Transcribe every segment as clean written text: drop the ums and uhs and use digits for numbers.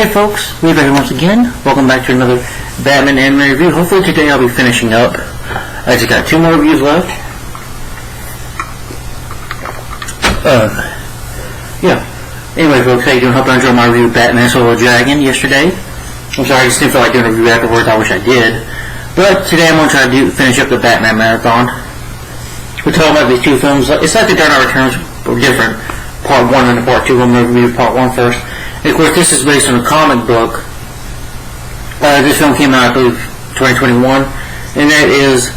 Hey folks, we're back once again. Welcome back to another Batman anime review. Hopefully today I'll be finishing up. I just got 2 more reviews left. Anyway folks, how you doing? Hope you enjoyed my review of Batman Solo Dragon yesterday. I'm sorry, I just didn't feel like doing a review afterwards. I wish I did. But today I'm going to try to finish up the Batman Marathon. We're talking about these 2 films. It's like the Dark Knight Returns were different. Part 1 and Part 2. I'm going to review Part 1 first. And of course, this is based on a comic book. This film came out, I believe, 2021. And that is,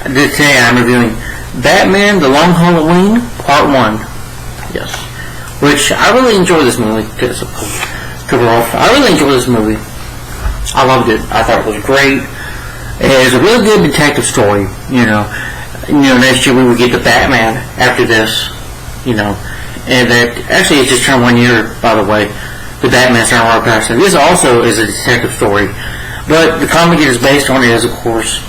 today I'm reviewing Batman The Long Halloween, Part 1. Yes. Which, I really enjoyed this movie. I really enjoyed this movie. I loved it. I thought it was great. It is a really good detective story, next year we would get the Batman after this, and that, actually it's just turned 1 year, by the way, the Batman starring Robert Pattinson. This also is a detective story, but the comic it is based on is, of course,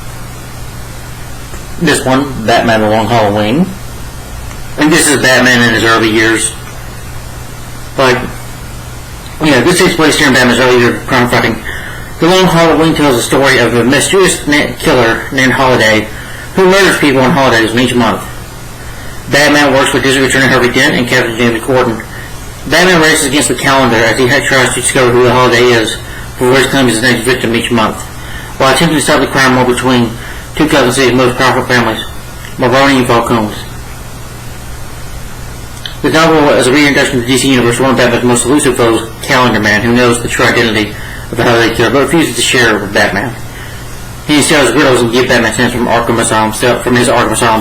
this one, Batman The Long Halloween, and this is Batman in his early years. But, this takes place during Batman's early years of crime fighting. The Long Halloween tells the story of a mysterious killer named Holiday, who murders people on holidays each month. Batman works with District Attorney Harvey Dent and Captain James Gordon. Batman races against the calendar as he tries to discover who the Holiday is, for which comes his next victim each month, while attempting to stop the crime war between two Gotham City's most powerful families, Maroni and Falcones. The novel is a reintroduction to the DC Universe, one of Batman's most elusive foes, Calendar Man, who knows the true identity of the Holiday killer, but refuses to share it with Batman. He instead riddles and gives Batman sense from his Arkham Asylum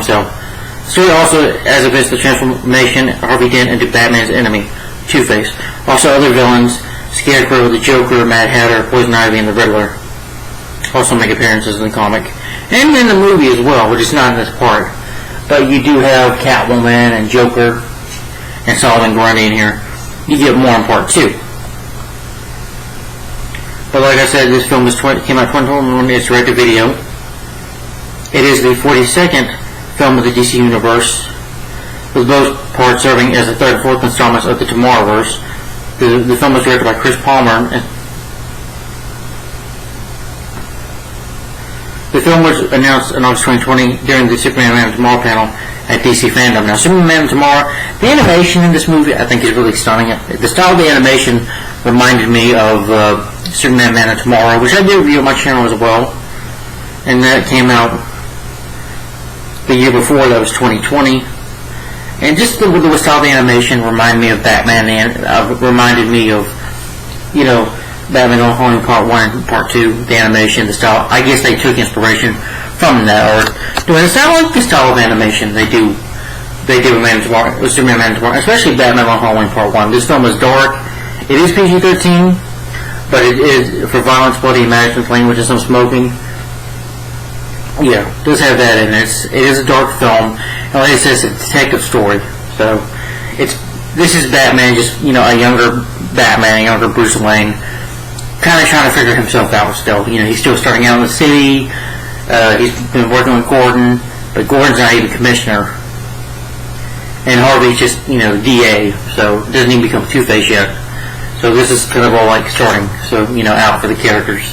cell. The story also has events the transformation of Harvey Dent into Batman's enemy, Two-Face. Also other villains, Scarecrow, the Joker, Mad Hatter, Poison Ivy, and the Riddler also make appearances in the comic. And in the movie as well, which is not in this part. But you do have Catwoman and Joker and Solomon Grundy in here. You get more in part 2. But like I said, this film came out 2021. It's direct to video. It is the 42nd film of the DC Universe, with both parts serving as the 3rd and 4th installments of the Tomorrowverse. The film was directed by Chris Palmer. The film was announced in August 2020 during the Superman Man of Tomorrow panel at DC Fandom. Now, Superman Man of Tomorrow, the animation in this movie I think is really stunning. The style of the animation reminded me of Superman Man of Tomorrow, which I did review on my channel as well. And that came out the year before, that was 2020. And just the style of the animation reminded me of Batman, reminded me of, Batman The Long Halloween Part 1 and Part 2, the animation, the style. I guess they took inspiration from that, or doing it. I like the style of animation they do with Superman Man of Tomorrow, especially Batman The Long Halloween Part 1. This film is dark. It is PG-13, but it is for violence, bloody imaginings, language, and some smoking. Yeah, it does have that in it. It is a dark film, and like I said, it's a detective story. So, this is Batman, just, a younger Batman, a younger Bruce Wayne, kind of trying to figure himself out still. He's still starting out in the city. He's been working with Gordon, but Gordon's not even commissioner. And Harvey's just, DA, so doesn't even become Two-Face yet. So this is kind of all like starting, so, out for the characters.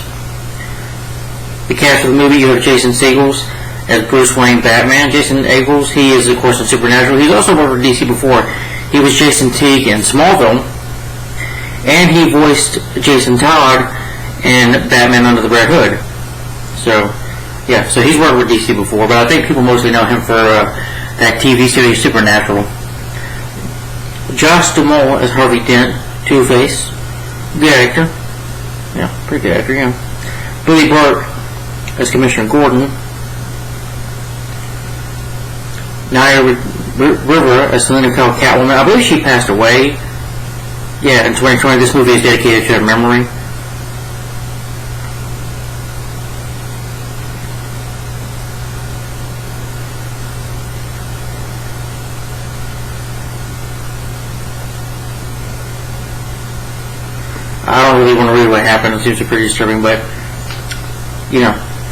The cast of the movie, you have Jason Segel as Bruce Wayne Batman. Jason Segel, he is, of course, in Supernatural. He's also worked for DC before. He was Jason Teague in Smallville, and he voiced Jason Todd in Batman Under the Red Hood. So, yeah, so he's worked with DC before, but I think people mostly know him for that TV series Supernatural. Josh Duhamel as Harvey Dent, Two-Face. Good actor. Yeah, pretty good actor, yeah. Billy Burke as Commissioner Gordon. Naya River as Selena Kyle Catwoman. I believe she passed away. Yeah, in 2020. This movie is dedicated to her memory. I don't really want to read what happened. It seems pretty disturbing, but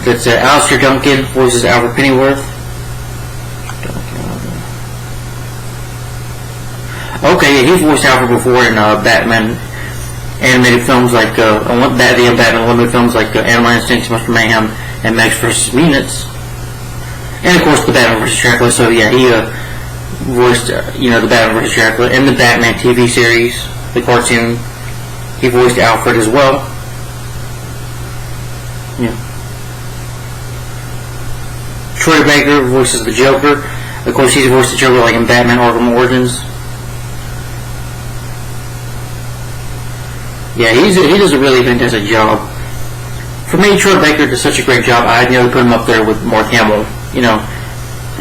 that's Alistair Duncan voices Alfred Pennyworth. Okay, yeah, he's voiced Alfred before in Batman animated films like the Batman Unlimited films like Animal Instinct, Mr. Mayhem, and Max vs. Mutants, and of course the Batman vs. Dracula. So yeah, he voiced the Batman vs. Dracula in the Batman TV series, the cartoon. He voiced Alfred as well. Yeah. Troy Baker voices the Joker. Of course, he's voiced the Joker like in Batman Arkham Origins. Yeah, he does a really fantastic job. For me, Troy Baker does such a great job. I'd nearly put him up there with Mark Hamill.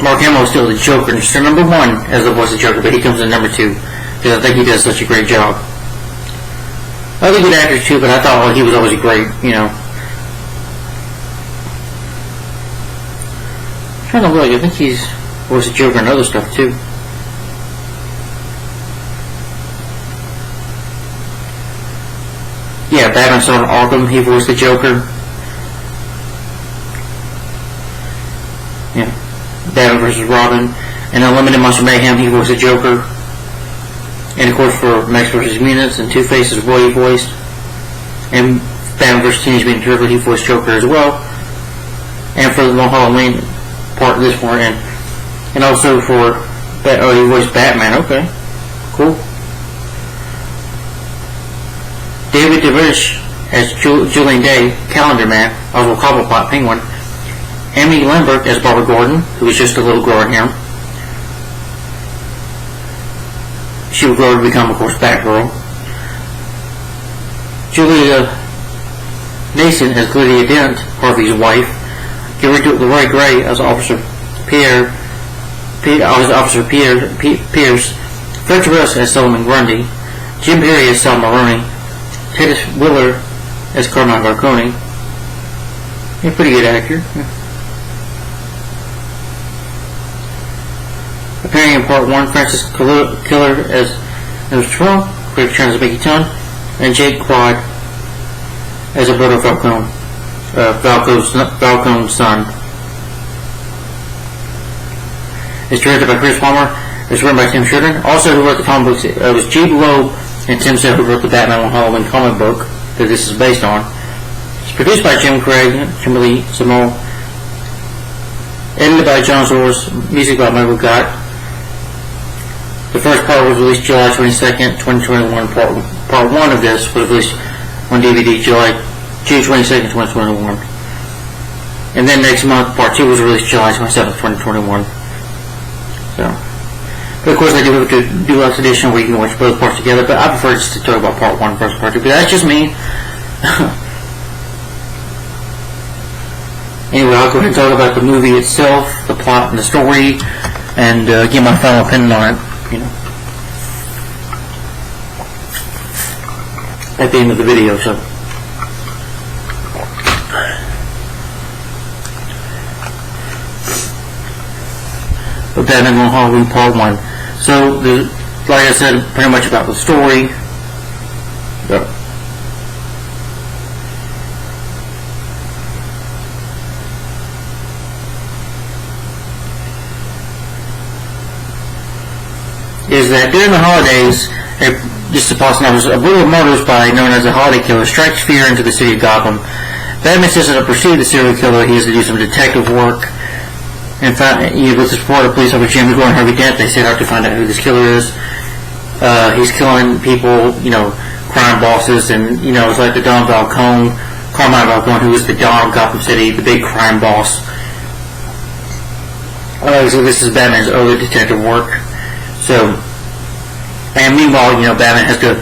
Mark Hamill is still the Joker, and still number one as the voice of Joker, but he comes in number two because I think he does such a great job. Other good actors too, but I thought he was always great. I'm trying to look. I think he's voiced the Joker and other stuff too. Yeah, Batman Son Arkham, he voiced the Joker. Yeah. Batman vs. Robin. And Unlimited Monster Mayhem, he voiced the Joker. And of course for Max vs. Mutants and Two-Face is Roy he voiced. And Batman vs. Teenage Mutant Turtles, he voiced Joker as well. And for the Long Halloween part of this one, and also for he voiced Batman. Okay, cool. David DeVish as Julian Day, Calendar Man, Oswald Cobblepot, Penguin. Amy Lambert as Barbara Gordon, who was just a little girl here. She would grow to become, of course, Batgirl. Julia Nason as Lydia Dent, Harvey's wife. Roy Gray as Officer Pierce. Fred Russ as Solomon Grundy. Jim Perry as Sal Maroni. Ted Willer as Carmine Falcone. He's a pretty good actor. Yeah. Appearing in Part 1, Francis Killer as Nose Trump, Craig Chan as Mickey Ton, and Jake Quad as Alberto Falcone, Falcone's son. It's directed by Chris Palmer. It's written by Tim Sheridan. Also, who wrote the comic books, it was G. Loeb and Tim Sale, who wrote the Batman One Halloween comic book that this is based on. It's produced by Jim Craig, Kimberly Simone. Edited by John Zor's, music by Michael Gott. The first part was released July 22nd, 2021. Part 1 of this was released on DVD June 22nd, 2021. And then next month, Part 2 was released July 27th, 2021. So, but of course I do have to do a edition where you can watch both parts together, but I prefer just to talk about Part 1 versus Part 2, but that's just me. Anyway, I'll go ahead and talk about the movie itself, the plot and the story, and give my final opinion on it, at the end of the video, so. But Batman One Halloween Part 1. So, like I said, pretty much about the story. Is that during the holidays, just to pause now, a brutal murder spy known as the Holiday Killer strikes fear into the city of Gotham. Batman says that to pursue the serial killer, he has to do some detective work. And with the support of police officer James Gordon and Harvey Dent, they set out to find out who this killer is. He's killing people, crime bosses, and it's like the Don Falcone, Carmine Falcone, who was the Don of Gotham City, the big crime boss. So this is Batman's early detective work. So, and meanwhile, Batman has to,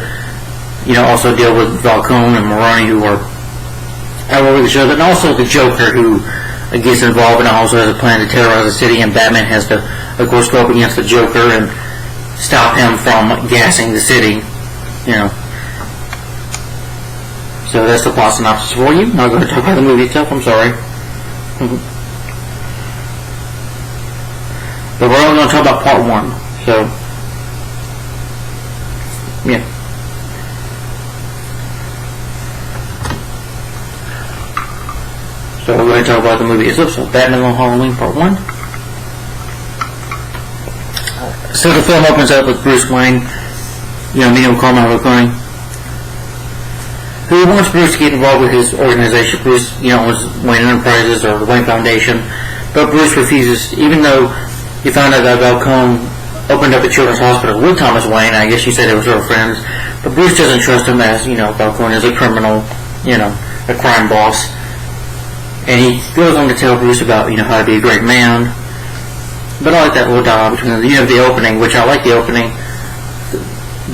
also deal with Falcone and Maroni, who are all over the show, and also the Joker, who gets involved and also has a plan to terrorize the city, and Batman has to, of course, go up against the Joker and stop him from gassing the city, So that's the plot synopsis for you. Now I'm going to talk about the movie itself. I'm sorry. But we're only going to talk about Part 1. So, yeah. So we're going to talk about the movie itself. So, Batman on Halloween Part 1. So the film opens up with Bruce Wayne, meeting with Carmine Falcone. who wants Bruce to get involved with his organization. Bruce, owns Wayne Enterprises or the Wayne Foundation, but Bruce refuses, even though he found out that Falcone opened up a children's hospital with Thomas Wayne. I guess you said they were sort of friends, but Bruce doesn't trust him as, Falcone is a criminal, a crime boss. And he goes on to tell Bruce about, how to be a great man. But I like that little dialogue between them. You have the opening, which I like the opening.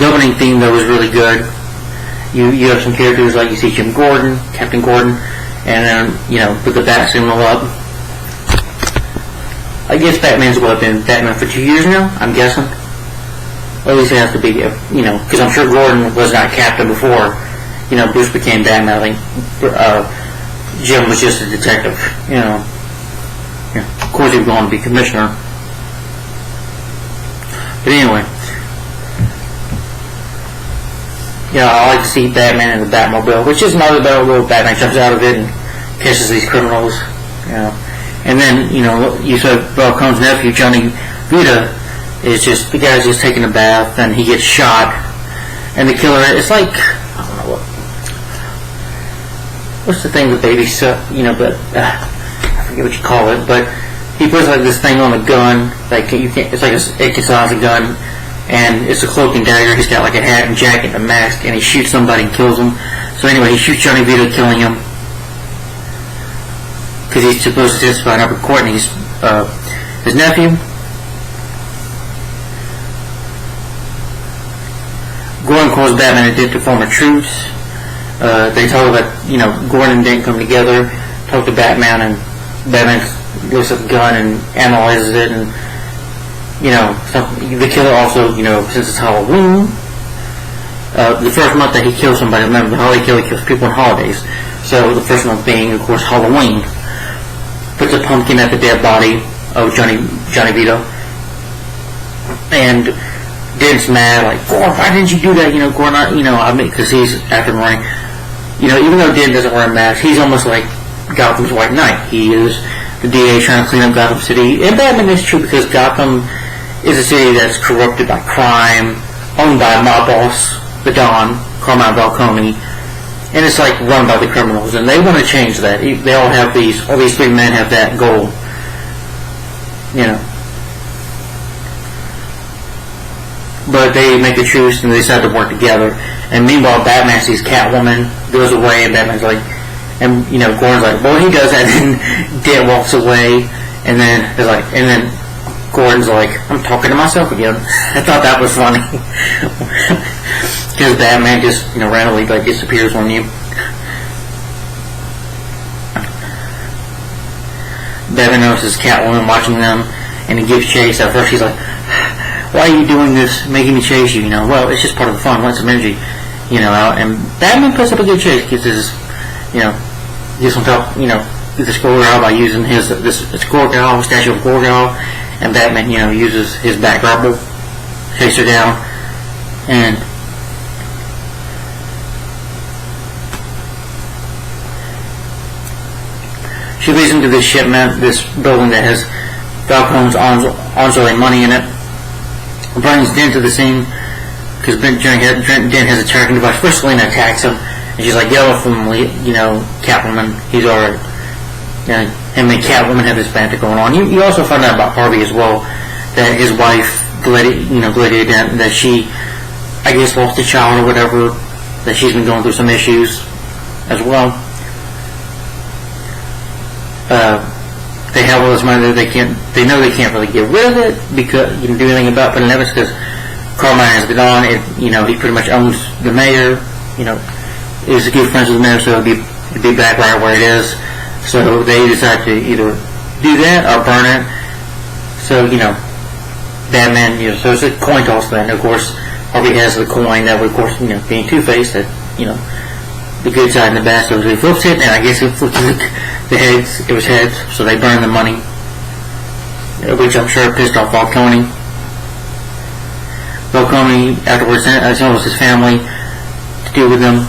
The opening theme, though, was really good. You have some characters like you see Jim Gordon, Captain Gordon, and then, put the bat symbol up. I guess Batman's been Batman for 2 years now, I'm guessing. Or at least it has to be, because I'm sure Gordon was not Captain before, Bruce became Batman. I think Jim was just a detective, Of course he was going to be Commissioner. But anyway. I like to see Batman in the Batmobile, which is another Batmobile. Batman jumps out of it and catches these criminals, And then, you said Falcone's nephew, Johnny Vita, is just, the guy's just taking a bath, and he gets shot, and the killer, it's like, I don't know what's the thing that baby but, I forget what you call it, but he puts like this thing on the gun, like you can't, it's like a AK-size gun, and it's a cloak and dagger. He's got like a hat and jacket and a mask, and he shoots somebody and kills him. So anyway, he shoots Johnny Vito, killing him, because he's supposed to testify in upper court, and he's his nephew. Gordon calls Batman and Dick to form a truce. They talk about, Gordon and Dick come together, talk to Batman, and Batman looks at the gun and analyzes it, and the killer also, since it's Halloween, the first month that he kills somebody, remember, the holiday killer kills people on holidays, so the first month being, of course, Halloween. Puts a pumpkin at the dead body of Johnny Vito, and Dick's mad, like, Gordon, why didn't you do that, Gordon, because he's after running, even though Dick doesn't wear a mask, he's almost like Gotham's White Knight. He is the DA trying to clean up Gotham City, and Batman is true, because Gotham is a city that's corrupted by crime, owned by a mob boss, the Don, Carmine Falcone, and it's like run by the criminals, and they want to change that. They all have all these three men have that goal, But they make a truce and they decide to work together. And meanwhile, Batman sees Catwoman, goes away, and Batman's like, and Gordon's like, well, he does that, and Dick walks away, and then Gordon's like, I'm talking to myself again. I thought that was funny. Because Batman just, randomly disappears on you. Batman notices Catwoman watching them, and he gives chase. At first he's like, why are you doing this, making me chase you? Well, it's just part of the fun, let some energy, out. And Batman puts up a good chase, gets his, gets on top, the Squirrel by using this Squirrel, statue of Squirrel, and Batman, uses his back rubble, chase her down, and she leads him to this shipment, this building that has Falcone's ongoing money in it. Brings Dent to the scene, because Dent has a tracking device. First, Selina attacks him, and she's like, yell from, Catwoman, he's alright. Him and Catwoman have this banter going on. You also find out about Harvey as well, that his wife, Gladiator Dent, that she, I guess, lost a child or whatever, that she's been going through some issues as well. They have all this money that they know they can't really get rid of it, because you can do anything about putting evidence, because Carmine has been on it, he pretty much owns the mayor, is a good friends with the mayor, so it'd be back right where it is. So they decide to either do that or burn it. So, Batman, so it's a coin toss thing. Of course, Harvey has the coin that would, of course, being Two-Face, that, the good side and the bad. So he flips it, and I guess he flipped the heads. It was heads, so they burned the money, which I'm sure pissed off Falcone. Falcone afterwards tells his family to deal with them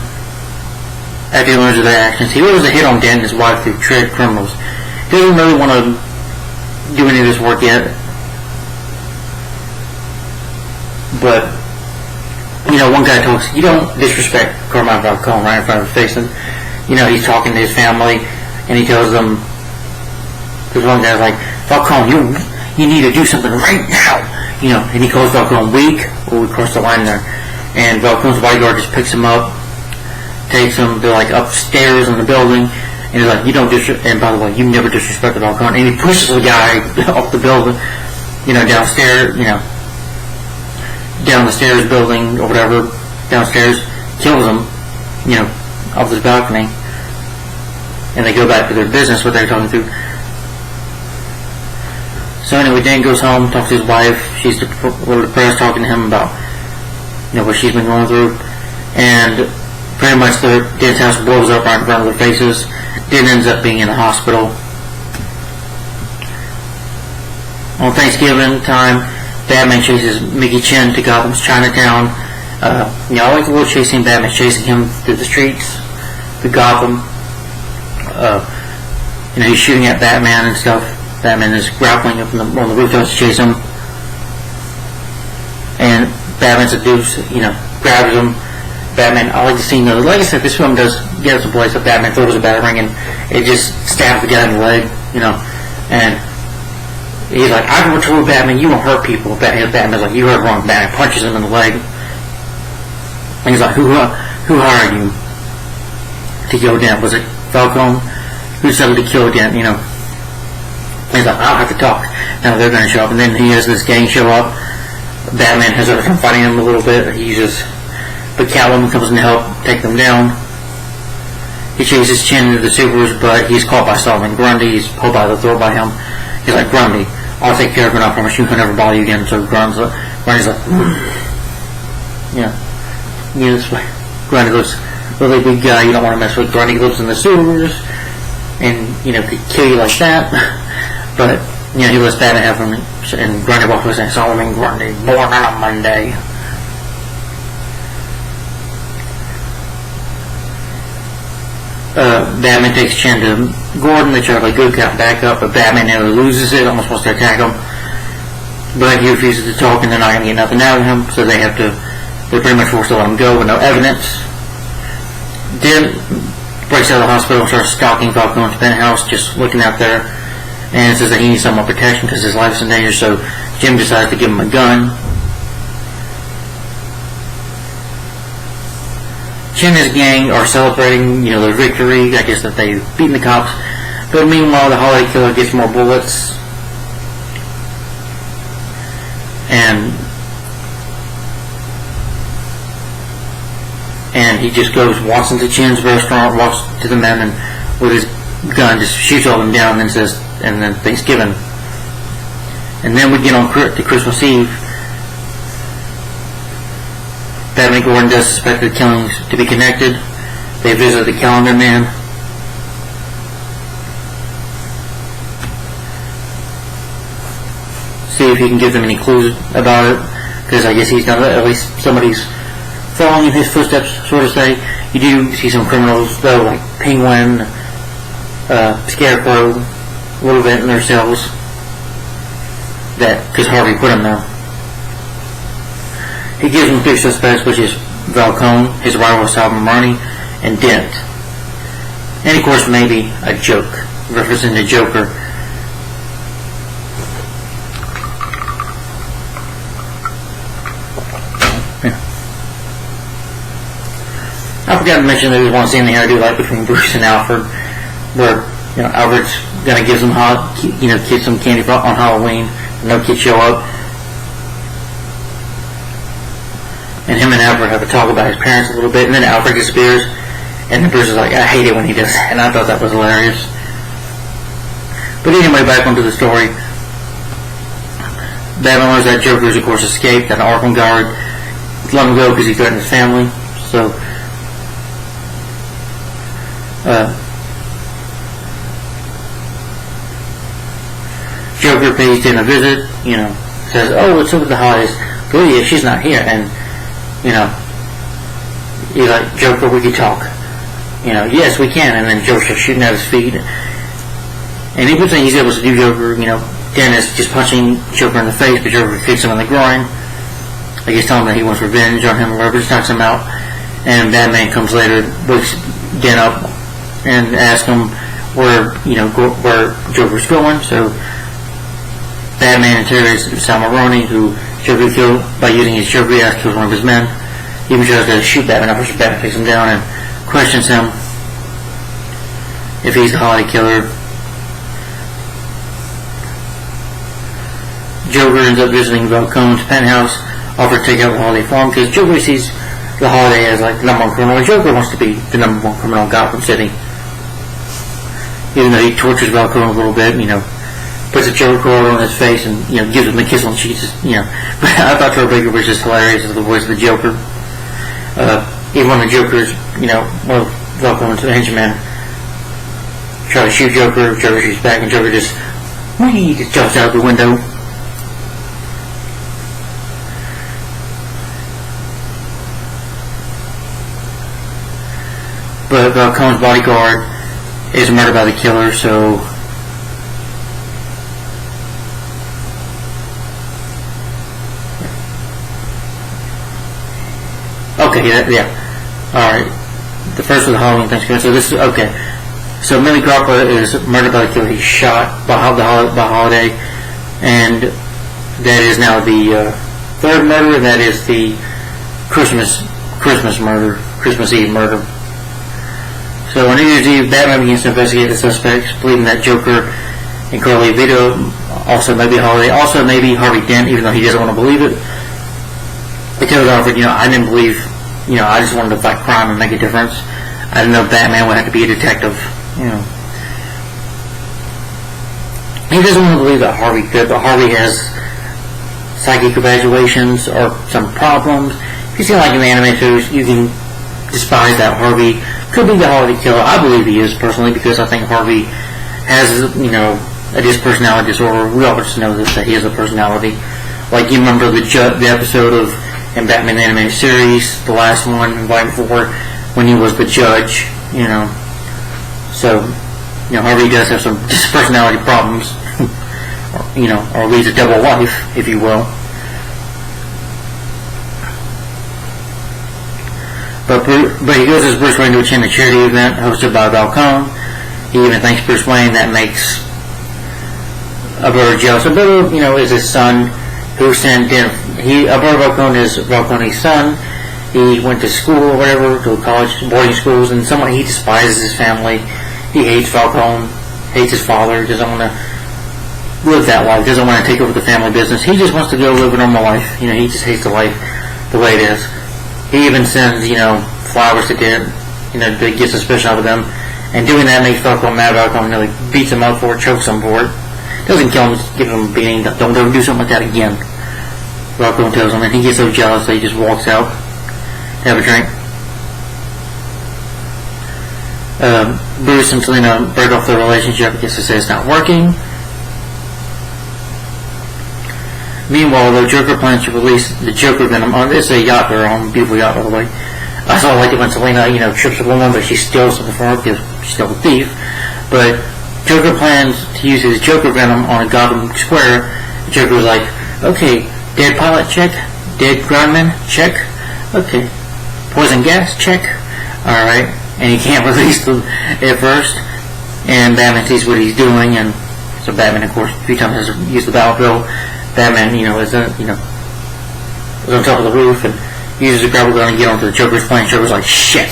after he learns of their actions. He was a hit on Dan and his wife through trade criminals. He doesn't really want to do any of this work yet, but one guy talks, you don't disrespect Carmine Falcone right in front of his face, and he's talking to his family, and he tells them, this one guy's like, Falcone, you need to do something right now, and he calls Falcone weak. Well, we crossed the line there, and Falcone's bodyguard just picks him up, takes him to like upstairs in the building, and he's like, you don't and by the way, you never disrespected Falcone, and he pushes the guy off the building, downstairs, down the stairs building or whatever, downstairs, kills him, off this balcony, and they go back to their business, what they're talking through. So anyway, Dan goes home, talks to his wife. She's a little depressed, talking to him about what she's been going through, and pretty much Dan's house blows up right in front of their faces. Dan ends up being in the hospital. On Thanksgiving time, Batman chases Mickey Chen to Gotham's Chinatown. I like the little chase scene. Batman chasing him through the streets to Gotham. He's shooting at Batman and stuff. Batman is grappling up on the rooftops to chase him. And Batman seduces, grabs him. Batman, I like the scene though. Like I said, this film does get us a place that Batman throws a batarang and it just stabs the guy in the leg, and he's like, I never told Batman you won't hurt people. Batman's like, you heard wrong. Batman punches him in the leg. And he's like, who hired you to kill Dan? Was it Falcone? Who settled to kill Dan? He's like, I'll have to talk. Now they're going to show up. And then he has this gang show up. Batman has everything fighting him a little bit. But Catwoman comes in to help take them down. He chases Chen into the sewers, but he's caught by Solomon Grundy. He's pulled by the throat by him. He's like, Grundy, I'll take care of it. I promise you, I'll never bother you again. So Grundy's like, this way. Grundy looks really big guy. You don't want to mess with. Grundy lives in the sewers, and could kill you like that. But he lets Batman have him, and Grundy walks away saying, Solomon Grundy, born on a Monday. Batman takes Chen to Gordon. They try to good cop back up, but Batman nearly loses it, almost wants to attack him. But he refuses to talk, and they're not going to get nothing out of him, so they're pretty much forced to let him go with no evidence. Dan breaks out of the hospital and starts stalking Falcone's penthouse, just looking out there, and says that he needs some more protection because his life's in danger, so Jim decides to give him a gun. Chen and his gang are celebrating, their victory, I guess that they've beaten the cops. But meanwhile, the holiday killer gets more bullets. And he just walks into Chen's restaurant, walks to the men, and with his gun just shoots all of them down, and then Thanksgiving. And then we get on to Christmas Eve. Batman and Gordon does suspect the killings to be connected. They visit the Calendar Man. See if he can give them any clues about it, because I guess he's done it. At least somebody's following in his footsteps, sort of say. You do see some criminals, though, like Penguin, Scarecrow, a little bit in their cells, because Harvey put them there. He gives them 3 suspects, which is Falcone, his rival Salvador Marni, and Dent. And of course, maybe a joke, referencing the Joker. Yeah. I forgot to mention there was one scene they had to do, like between Bruce and Alfred, where Alfred's gonna give some kids some candy on Halloween, and no kids show up. And him and Alfred have a talk about his parents a little bit, and then Alfred disappears, and then Bruce is like, I hate it when he does that, and I thought that was hilarious. But anyway, back onto the story. Batman learns that Joker's, of course, escaped, that Arkham guard let him go because he threatened his family, so Joker pays Jen a visit, says, oh, what's up with the holidays? Lydia, she's not here, and he's like, Joker, we can talk. Yes, we can. And then Joker's shooting at his feet. And he puts in, he's able to do Joker, Dennis just punching Joker in the face, but Joker kicks him in the groin. I guess telling him that he wants revenge on him or whatever, just knocks him out. And Batman comes later, wakes Dan up, and asks him where Joker's going. So Batman interrogates Sal Maroni, who Joker killed by using his Joker gas, kills one of his men. He even tries to shoot Batman. First, Batman takes him down and questions him if he's the Holiday Killer. Joker ends up visiting Falcone's penthouse, offered to take out the Holiday for him, because Joker sees the Holiday as like the number one criminal, and Joker wants to be the number one criminal in Gotham City. Even though he tortures Falcone a little bit, puts a Joker cord on his face and, gives him a kiss on the cheeks, But I thought Troy Baker was just hilarious as the voice of the Joker. Even when the Joker's, one of Falcone's henchmen try to shoot Joker shoots back, and Joker just jumps out the window. But Falcone's bodyguard is murdered by the killer, so okay, yeah. Alright. The first of the Halloween Thanksgiving. So this is okay. So Millie Grappa is murdered by the killer. He's shot by Holiday, and that is now the third murder, and that is the Christmas murder, Christmas Eve murder. So on New Year's Eve, Batman begins to investigate the suspects, believing that Joker and Carly Vito, also maybe Holiday, also maybe Harvey Dent, even though he doesn't want to believe it. The killer's offered, I didn't believe, I just wanted to fight crime and make a difference. I didn't know Batman would have to be a detective, He doesn't want to believe that Harvey could, but Harvey has psychic evaluations or some problems. If you see like in the anime shows, you can despise that Harvey could be the Holiday Killer. I believe he is, personally, because I think Harvey has, a dispersonality disorder. We all just know this, that he has a personality. Like, you remember the episode of in Batman the Animated Series, the last one, Volume 4, when he was the judge, So, Harvey does have some dispersonality problems, or leads a double life, if you will. But he goes as Bruce Wayne to attend a charity event hosted by Falcone. He even thanks Bruce Wayne. That makes Alberto jealous. Alberto, is his son who sent in. Alberto Falcone is Falcone's son. He went to school or whatever, to college, boarding schools, and he despises his family. He hates Falcone, hates his father, doesn't want to live that life, doesn't want to take over the family business. He just wants to go live a normal life. He just hates the life the way it is. He even sends, flowers to Dent, to get suspicion out of them. And doing that makes Falcone mad about Falcone, beats him up for it, chokes him for it. Doesn't kill him, just gives him a beating. Don't ever do something like that again. Falcone tells him, and he gets so jealous that he just walks out to have a drink. Bruce and Selina break off their relationship because they say it's not working. Meanwhile, the Joker plans to release the Joker Venom. It's a yacht, their own beautiful yacht, by the way. I saw like it when Selina, trips a woman, but she steals something from her because she's still a thief. But Joker plans to use his Joker Venom on a Gotham Square. The Joker was like, okay, dead pilot, check. Dead groundman, check. Okay. Poison gas, check. Alright. And he can't release them at first. And Batman sees what he's doing, and so Batman, of course, a few times has used the Batmobile. Batman, is on top of the roof and uses a grapple gun to get onto the Joker's plane. Joker's like, shit,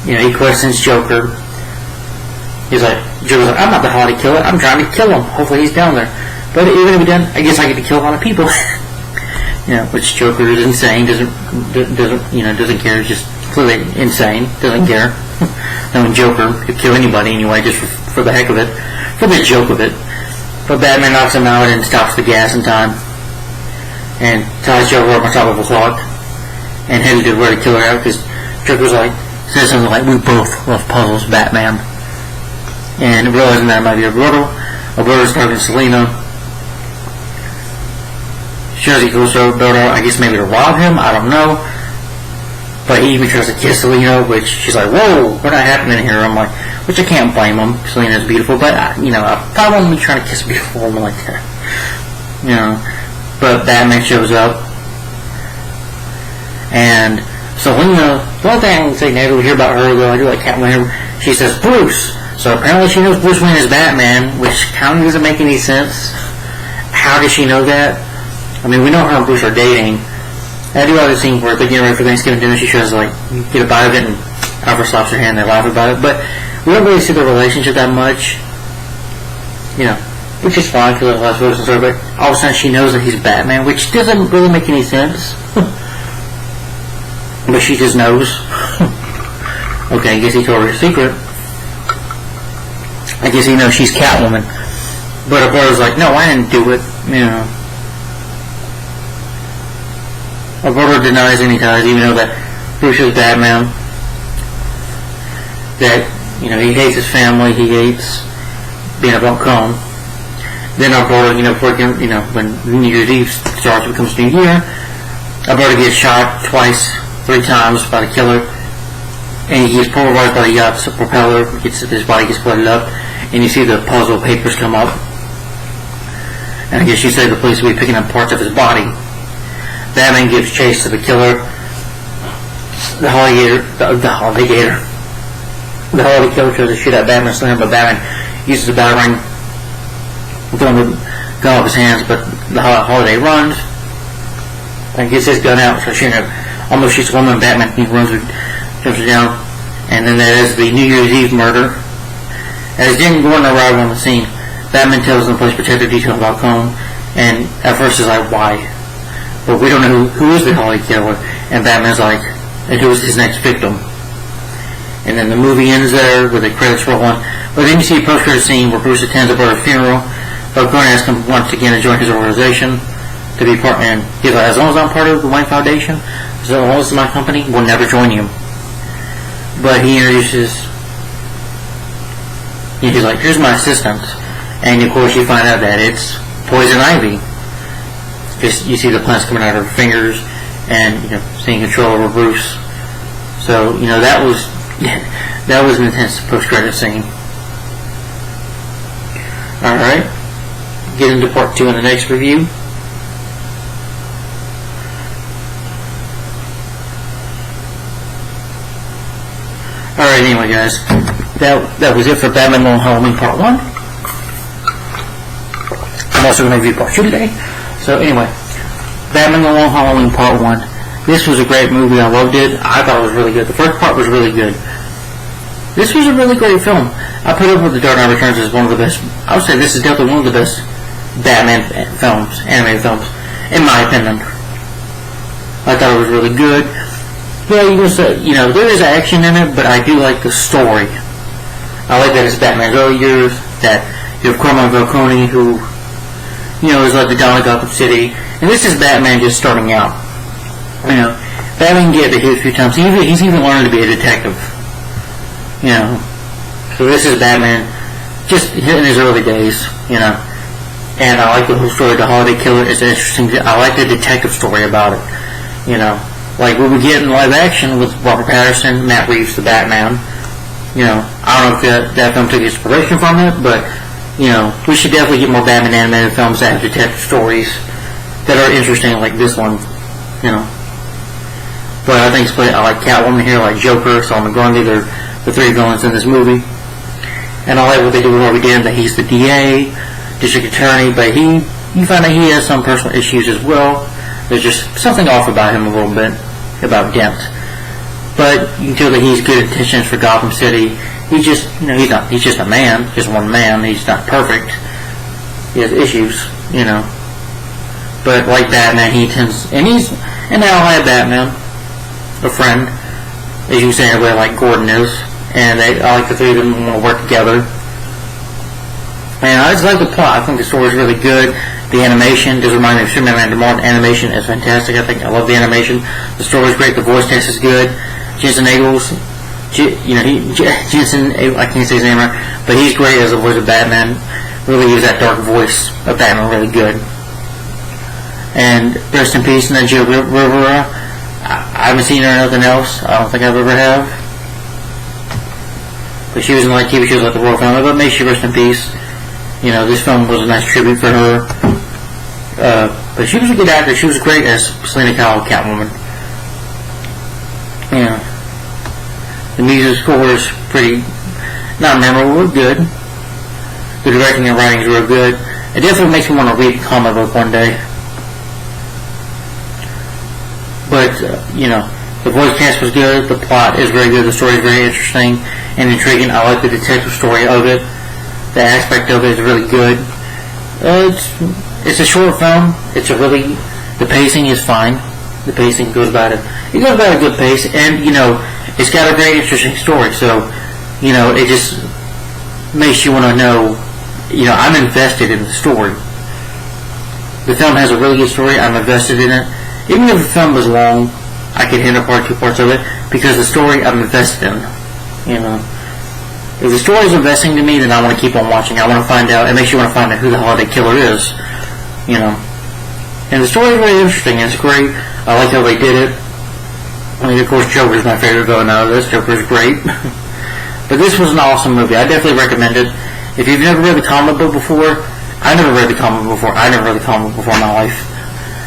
he questions Joker. Joker's like, I'm not the Holiday Killer. I'm trying to kill him. Hopefully he's down there. But even if he doesn't, I guess I get to kill a lot of people. Which Joker is insane. Doesn't care. Just clearly insane. Doesn't care. Knowing Joker could kill anybody anyway, just for the heck of it, for the joke of it. But Batman knocks him out and stops the gas in time, and ties Joker up on top of a clock, and headed to where to kill her out, because Joker's says something like, we both love puzzles, Batman. And realizing that it might be Alberto's talking to Selina. She goes to Alberto, I guess maybe to rob him, I don't know. But he even tries to kiss Selina, which she's like, whoa, what's not happening here? I'm like, which I can't blame him. Selena's beautiful, but I probably wouldn't be trying to kiss a beautiful woman like that. But Batman shows up, and Selena. The only thing I can say negatively here about her, though, I do like Catwoman. She says Bruce, so apparently she knows Bruce Wayne is Batman, which kind of doesn't make any sense. How does she know that? I mean, we know her and Bruce are dating. I do have a scene where they're getting ready for Thanksgiving dinner. She tries to get a bite of it, and Alfred slaps her hand. They laugh about it, but we don't really see the relationship that much. Which is fine because of the last photos and stuff. But all of a sudden, she knows that he's Batman, which doesn't really make any sense. But she just knows. Okay, I guess he told her a secret. I guess he knows she's Catwoman. But her brother's like, no, I didn't do it. Her brother denies any ties, even though that Bruce is Batman. That, he hates his family, he hates being a buncombe. Then our brother, when New Year's Eve starts, becomes New Year, our brother gets shot 3 times by the killer, and he gets pulverized by the yacht's propeller, his body gets blooded up, and you see the puzzle papers come up. And I guess you say the police will be picking up parts of his body. Batman gives chase to the killer, the Holiday Gator. The Holiday Killer tries to shoot at Batman, but Batman uses a battering, throwing the gun off his hands, but the Holiday runs and gets his gun out, so shooting almost shoots a woman. Batman runs her, jumps her down, and then there is the New Year's Eve murder. As Jim Gordon arrives on the scene, Batman tells the police protective detail about Cone, and at first he's like, why? But we don't know who is the Holiday Killer, and Batman's like, and who is his next victim? And then the movie ends there with the credits rolling. But then you see a post-credit scene where Bruce attends a brother's funeral, but Gordon asks him once again to join his organization to be part, and he's like, as long as I'm part of the Wayne Foundation, as long as it's my company, we'll never join you. But he introduces, he's like, here's my assistant, and of course you find out that it's Poison Ivy. Just you see the plants coming out of her fingers, and seeing control over Bruce. So that was an intense post-credit scene. All right, get into part 2 in the next review. All right, anyway, guys, that was it for Batman Long Halloween Part 1. I'm also going to review Part 2 today. So anyway, Batman Long Halloween Part 1. This was a great movie. I loved it. I thought it was really good. The first part was really good. This was a really great film. I put it up with The Dark Knight Returns as one of the best. I would say this is definitely one of the best Batman films, animated films, in my opinion. I thought it was really good. Yeah, there is action in it, but I do like the story. I like that it's Batman's early years, that you have Cormac Falcone, who, is like the Don of Gotham City, and this is Batman just starting out. Batman can get hit a few times. He's even learning to be a detective. So this is Batman just in his early days, And I like the whole story. The Holiday Killer is interesting. I like the detective story about it. Like what we get in live action with Robert Pattinson, Matt Reeves, the Batman. I don't know if that film took inspiration from it, but we should definitely get more Batman animated films that have detective stories that are interesting, like this one. But I think I like Catwoman here, I like Joker, Solomon Grundy. They're the 3 villains in this movie, and I like what they do with Harvey Dent. That he's the DA, district attorney, but you find that he has some personal issues as well. There's just something off about him a little bit, about Dent. But you can tell that he's good intentions for Gotham City. He's just, he's just a man, just one man. He's not perfect. He has issues, But like Batman, and now I have Batman, a friend, as you say, everybody like Gordon is, and I like the 3 of them want to work together. And I just like the plot. I think the story is really good. The animation does remind me of Superman and Martin. Animation is fantastic. I love the animation. The story is great. The voice test is good. Jensen Ackles, Jensen, I can't say his name right, but he's great as the voice of Batman. Really gives that dark voice of Batman really good. And rest in peace, Nigel Rivera. I haven't seen her in nothing else. I don't think I've ever have. but she was in like TV shows like The Royal Family. But may she rest in peace. You know, this film was a nice tribute for her. But she was a good actor. She was great as Selina Kyle, Catwoman. Yeah. The music score is pretty, not memorable, but good. The directing and writing is real good. It definitely makes me want to read a comic book one day. But, you know, the voice cast was good, the plot is very good, the story is very interesting and intriguing. I like the detective story of it. The aspect of it is really good. It's a short film. The pacing is fine. The pacing goes about a good pace, and, you know, it's got a very interesting story, so, you know, it just makes you want to know, you know, I'm invested in the story. The film has a really good story. I'm invested in it. Even if the film was long, I could handle two parts of it, because the story I'm invested in, you know. If the story is investing to me, then I want to keep on watching. I want to find out. It makes you want to find out who the holiday killer is, you know. And the story is really interesting. It's great. I like how they did it. I mean, of course, Joker's my favorite villain out of this. Joker's great. But this was an awesome movie. I definitely recommend it. If you've never read the comic book before, I never read the comic book before. I never read the comic book before in my life.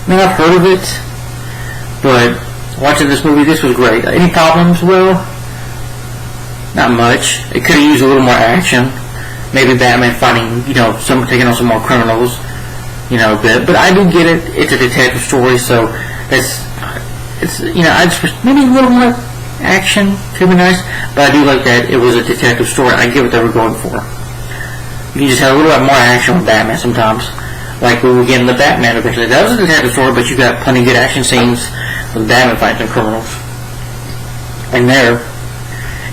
I mean, I've heard of it, but watching this movie, this was great. Any problems? Well, not much. It could have used a little more action. Maybe Batman fighting, you know, taking on some more criminals, you know, a bit. But I do get it. It's a detective story, so it's, you know, I just maybe a little more action could be nice. But I do like that it was a detective story. I get what they were going for. You just had a little bit more action with Batman sometimes. Like we were getting the Batman eventually. That was a detective story, but you got plenty of good action scenes with Batman fighting some criminals. And there.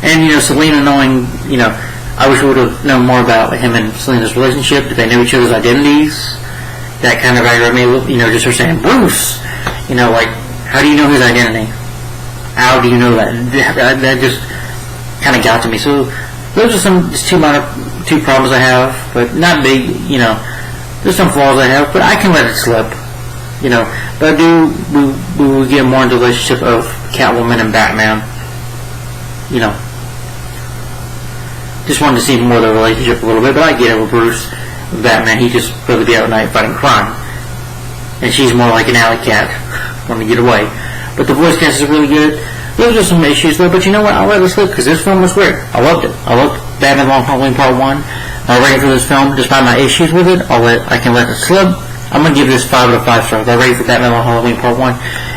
And, you know, Selina knowing, you know, I wish we would have known more about him and Selina's relationship. If they knew each other's identities. That kind of aggravated me, you know, just her saying, Bruce! You know, like, how do you know his identity? How do you know that? That just kind of got to me. So, those are just two problems I have, but not big, you know. There's some flaws I have, but I can let it slip, you know. But we will get more into the relationship of Catwoman and Batman, you know. Just wanted to see more of their relationship a little bit, but I get it with Bruce, with Batman. He just rather be out at night fighting crime, and she's more like an alley cat, wanting to get away. But the voice cast is really good. Those are some issues though, but you know what? I'll let it slip because this film was great. I loved it. I loved Batman Long Halloween Part 1. My rating for this film, despite my issues with it, I can let it slip. I'm going to give this 5 out of 5 stars. My rating for Batman Long Halloween Part 1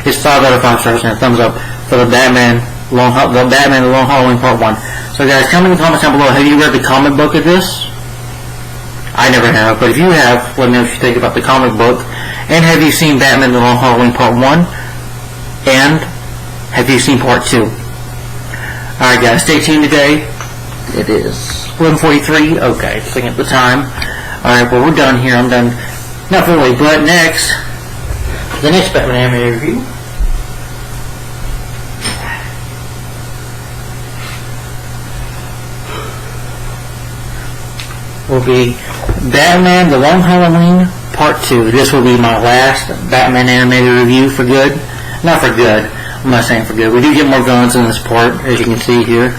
is 5 out of 5 stars and a thumbs up for the Batman The Long Halloween Part 1. So guys, tell me in the comments down below, have you read the comic book of this? I never have, but if you have, let me know what you think about the comic book. And have you seen Batman The Long Halloween Part 1? And have you seen Part 2? Alright guys, stay tuned today. It is 11:43. Okay, just looking at the time. Alright, well we're done here. I'm done. Not really, but next, the next Batman anime review will be Batman The Long Halloween Part 2. This will be my last Batman animated review for good. Not for good. I'm not saying for good. We do get more villains in this part, as you can see here.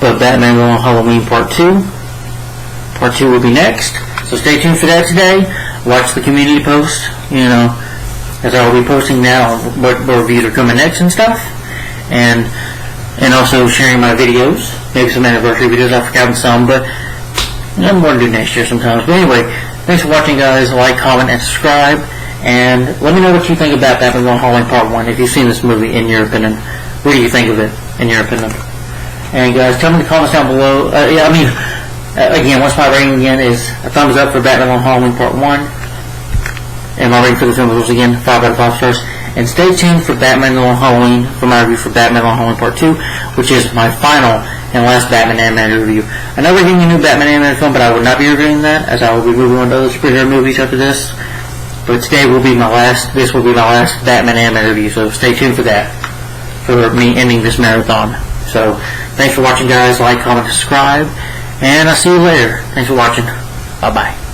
But Batman The Long Halloween Part 2. Part 2 will be next. So stay tuned for that today. Watch the community post, you know, as I will be posting now what reviews are coming next and stuff. And also sharing my videos. Maybe some anniversary videos. I've forgotten some, but I'm going to do next year sometimes. But anyway, thanks for watching, guys. Like, comment, and subscribe. And let me know what you think about Batman The Long Halloween Part 1. If you've seen this movie, in your opinion. What do you think of it, in your opinion? And guys, tell me in the comments down below. Again, once my rating again is a thumbs up for Batman Long Halloween Part 1. And my rating for the film was again 5 out of 5 stars. And stay tuned for Batman The Long Halloween, for my review for Batman Long Halloween Part 2, which is my final and last Batman animated review. I know we're getting a new Batman animated film, but I will not be reviewing that, as I will be moving on to other superhero movies after this. But today will be this will be my last Batman animated review, so stay tuned for that, for me ending this marathon. So, thanks for watching, guys. Like, comment, subscribe, and I'll see you later. Thanks for watching. Bye-bye.